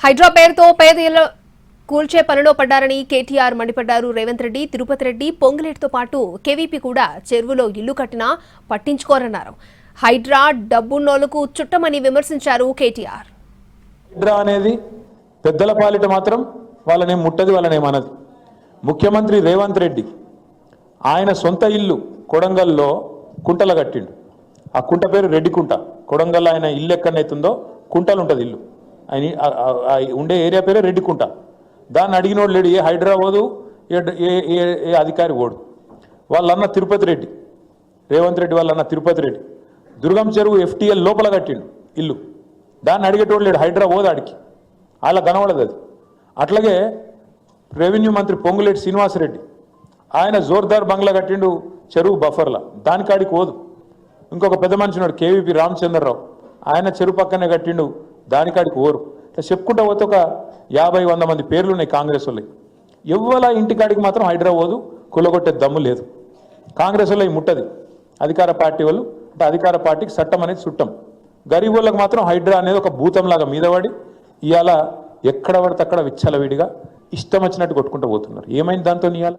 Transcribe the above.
హైడ్రా పేరుతో పేదల కూల్చే పనిలో పడ్డారని కేటీఆర్ మండిపడ్డారు. రేవంత్ రెడ్డి, తిరుపతి రెడ్డి, పొంగులేటితో పాటు కేవీపీ కూడా చెరువులో ఇల్లు కట్టినా పట్టించుకోరన్నారు. హైడ్రా డబ్బున్నోళ్లకు చుట్టమని విమర్శించారు కేటీఆర్. హైడ్రా అనేది పెద్దల పాలిట మాత్రం వాళ్ళనే ముట్టది, వాళ్ళనే మనది. ముఖ్యమంత్రి రేవంత్ రెడ్డి ఆయన సొంత ఇల్లు కొడంగల్లో కుంటల కట్టిండు. ఆ కుంట పేరు రెడ్డి కుంట. కొడంగల్లో ఆయన ఇల్లు ఎక్కడైతుందో కుంటలు ఉంటుంది ఇల్లు. ఆయన ఉండే ఏరియా పేరే రెడ్డి కుంట. దాన్ని అడిగినోడు లేడు. ఏ హైడ్రా ఓదు, ఏ అధికారి ఓడు. వాళ్ళన్న తిరుపతి రెడ్డి, రేవంత్ రెడ్డి వాళ్ళన్న తిరుపతి రెడ్డి దుర్గం చెరువు FTL లోపల కట్టిండు ఇల్లు. దాన్ని అడిగేటోడు లేడు. హైడ్రా ఓదు ఆడికి, అలా కనబడదు అది. అట్లాగే రెవెన్యూ మంత్రి పొంగులేటి శ్రీనివాసరెడ్డి ఆయన జోర్దార్ బంగ్లా కట్టిండు చెరువు బఫర్లా, దానికాడికి ఓదు. ఇంకొక పెద్ద మనిషి ఉన్నాడు కేవీపీ రామచంద్రరావు, ఆయన చెరువు పక్కనే కట్టిండు, దానికాడికి ఓరు. చెప్పుకుంటా పోతే ఒక 50-100 మంది పేర్లు ఉన్నాయి కాంగ్రెస్ వాళ్ళకి. ఎవ్వల ఇంటికాడికి మాత్రం హైడ్రా ఓదు, కులగొట్టే దమ్ము లేదు. కాంగ్రెస్ వాళ్ళకి ముట్టది. అధికార పార్టీ వాళ్ళు అంటే అధికార పార్టీకి చట్టం అనేది చుట్టం. గరీబ్ వాళ్ళకి మాత్రం హైడ్రా అనేది ఒక భూతంలాగా మీదపడి ఇవాళ ఎక్కడ పడితే అక్కడ విచ్చలవిడిగా ఇష్టం వచ్చినట్టు కొట్టుకుంటూ పోతున్నారు. ఏమైంది దాంతో ఇవాళ?